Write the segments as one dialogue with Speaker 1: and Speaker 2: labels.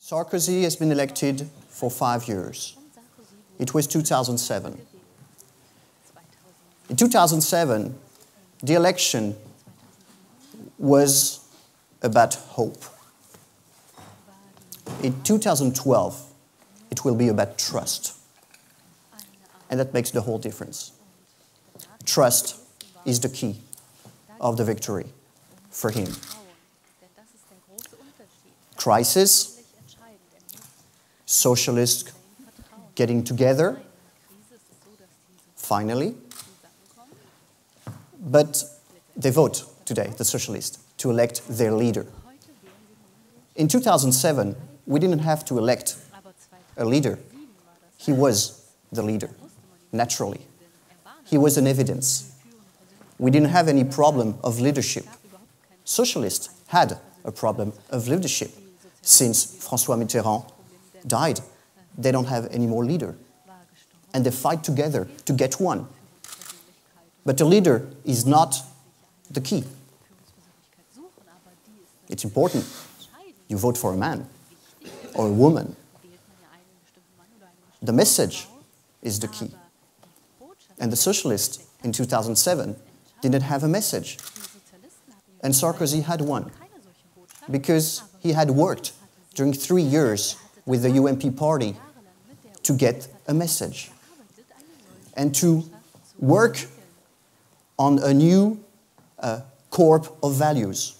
Speaker 1: Sarkozy has been elected for 5 years. It was 2007. In 2007, the election was about hope. In 2012, it will be about trust. And that makes the whole difference. Trust is the key of the victory for him. Crisis, socialists getting together, finally. But they vote today, the socialists, to elect their leader. In 2007, we didn't have to elect a leader. He was the leader, naturally. He was an evidence. We didn't have any problem of leadership. Socialists had a problem of leadership. Since François Mitterrand died, they don't have any more leader. And they fight together to get one. But a leader is not the key. It's important. You vote for a man or a woman. The message is the key. And the socialists in 2007 didn't have a message. And Sarkozy had one. Because he had worked during 3 years with the UMP party to get a message. And to work on a new corps of values.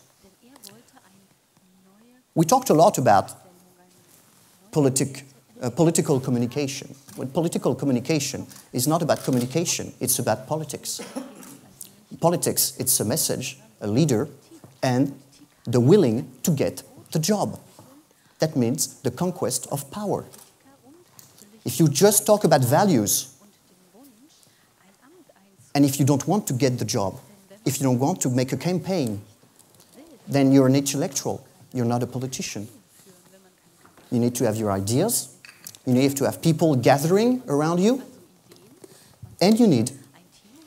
Speaker 1: We talked a lot about political communication. But political communication is not about communication, it's about politics. Politics, it's a message, a leader, and the willing to get the job. That means the conquest of power. If you just talk about values, and if you don't want to get the job, if you don't want to make a campaign, then you're an intellectual. You're not a politician. You need to have your ideas. You need to have people gathering around you. And you need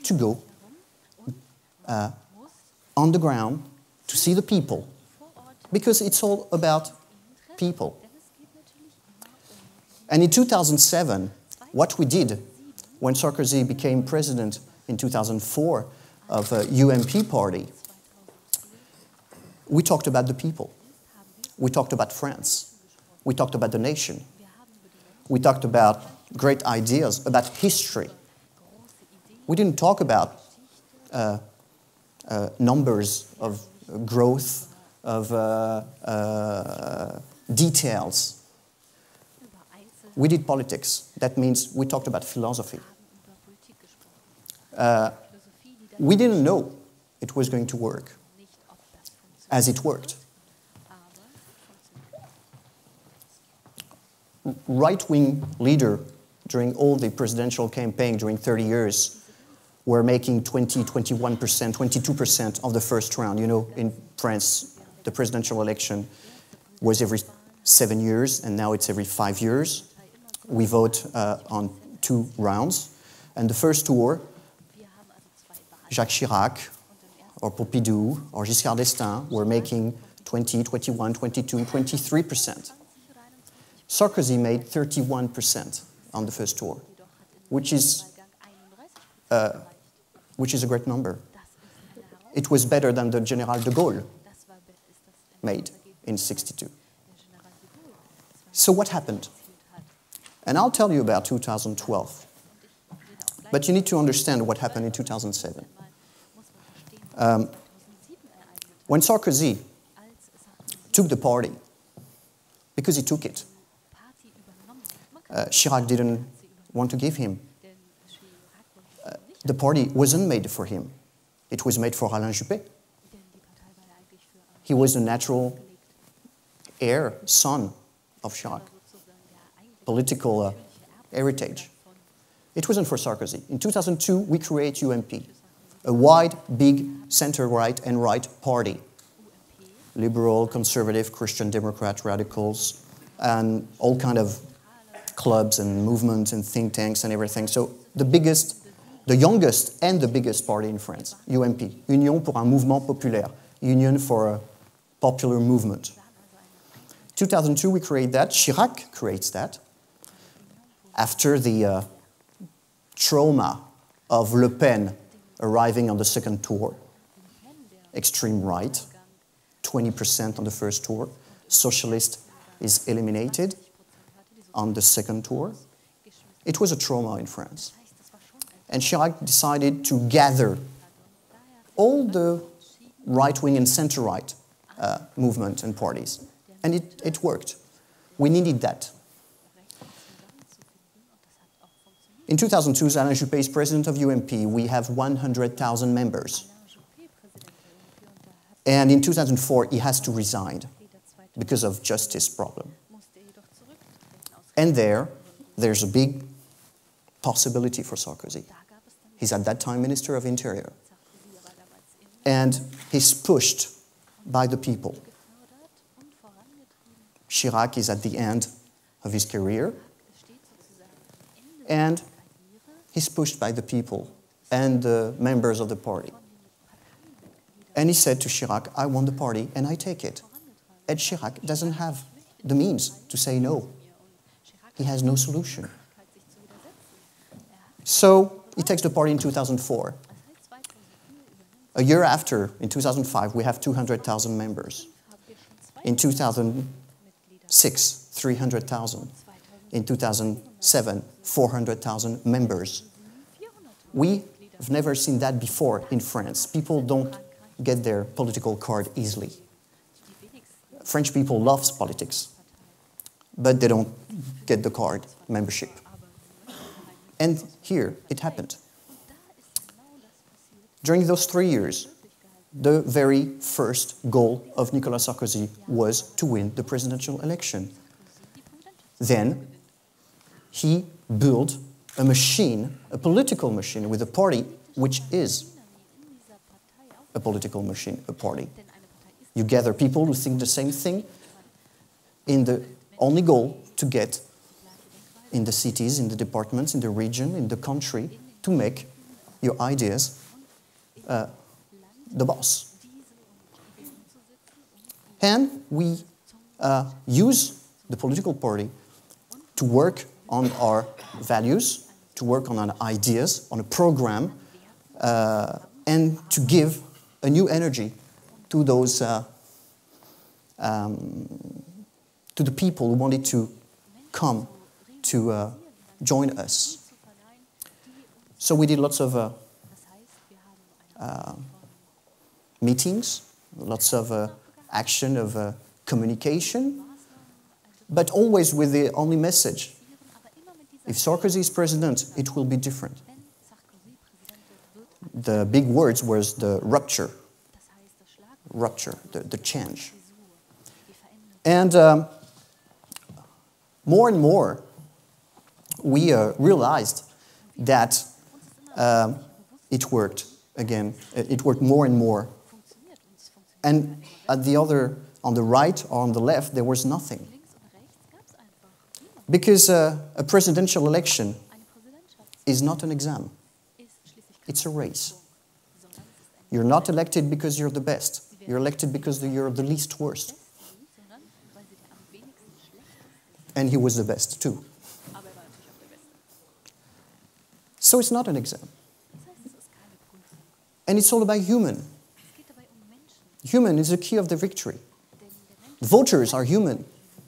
Speaker 1: to go on the ground to see the people. Because it's all about people. And in 2007, what we did when Sarkozy became president in 2004 of a UMP party, we talked about the people. We talked about France. We talked about the nation. We talked about great ideas, about history. We didn't talk about numbers of growth, of details. We did politics. That means we talked about philosophy. We didn't know it was going to work as it worked. Right-wing leader during all the presidential campaign during 30 years were making 20, 21%, 22% of the first round. You know, in France, the presidential election was every 7 years, and now it's every 5 years. We vote on 2 rounds. And the first tour, Jacques Chirac, or Pompidou, or Giscard d'Estaing were making 20, 21, 22, 23%. Sarkozy made 31% on the first tour, which is a great number. It was better than the General de Gaulle made in '62. So what happened? And I'll tell you about 2012. But you need to understand what happened in 2007. When Sarkozy took the party, because he took it, Chirac didn't want to give him. The party wasn't made for him. It was made for Alain Juppé. He was the natural heir, son of Chirac. Political heritage. It wasn't for Sarkozy. In 2002, we create UMP, a wide, big, center-right and right party. Liberal, conservative, Christian Democrat, radicals, and all kind of clubs and movements and think tanks and everything. So the biggest, the youngest and the biggest party in France, UMP, Union pour un mouvement populaire, Union for a popular movement. 2002, we create that. Chirac creates that. After the trauma of Le Pen arriving on the second tour, extreme right, 20% on the first tour, socialist is eliminated on the second tour. It was a trauma in France. And Chirac decided to gather all the right-wing and center-right movement and parties. And it worked. We needed that. In 2002, Alain Juppé is president of UMP. We have 100,000 members. And in 2004, he has to resign because of justice problem. And there's a big possibility for Sarkozy. He's at that time Minister of Interior. And he's pushed by the people. Chirac is at the end of his career. And he's pushed by the people and the members of the party. And he said to Chirac, I want the party and I take it. And Chirac doesn't have the means to say no. He has no solution. So he takes the party in 2004. A year after, in 2005, we have 200,000 members. In 2006, 300,000. In 2007, 400,000 members. We have never seen that before in France. People don't get their political card easily. French people love politics, but they don't get the card, membership. And here, it happened. During those 3 years, the very first goal of Nicolas Sarkozy was to win the presidential election. Then, he built a machine, a political machine, with a party which is a political machine, a party. You gather people who think the same thing in the only goal to get in the cities, in the departments, in the region, in the country, to make your ideas the boss. And we use the political party to work on our values, to work on our ideas, on a program, and to give a new energy to those, to the people who wanted to come to join us. So we did lots of meetings, lots of action of communication, but always with the only message. If Sarkozy is president, it will be different. The big words was the rupture, the change. And more and more, we realized that it worked again. It worked more and more. And at the other, on the right or on the left, there was nothing. Because a presidential election is not an exam. It's a race. You're not elected because you're the best. You're elected because you're the least worst. And he was the best too. So it's not an exam. And it's all about human. Human is the key of the victory. The voters are human.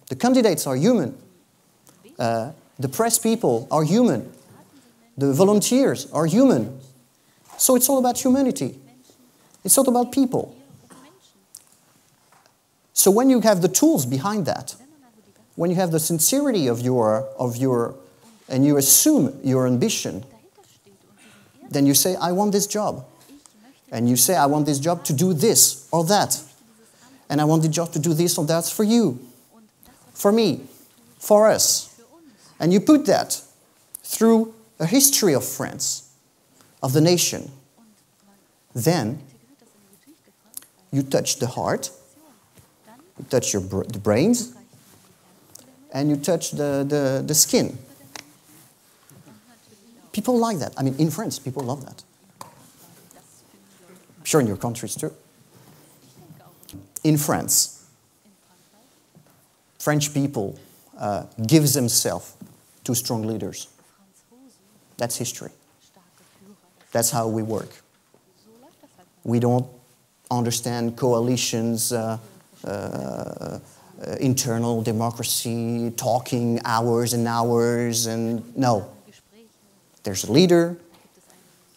Speaker 1: The candidates are human. The press people are human. The volunteers are human. So it's all about humanity. It's all about people. So when you have the tools behind that, when you have the sincerity of your, and you assume your ambition, then you say, I want this job. And you say, I want this job to do this or that. And I want the job to do this or that for you, for me, for us. And you put that through a history of France, of the nation. Then you touch the heart, you touch the brains, and you touch the skin. People like that. I mean, in France, people love that. I'm sure in your countries too. In France, French people gives themselves to strong leaders. That's history. That's how we work. We don't understand coalitions, internal democracy, talking hours and hours, and no. There's a leader,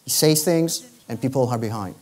Speaker 1: he says things, and people are behind.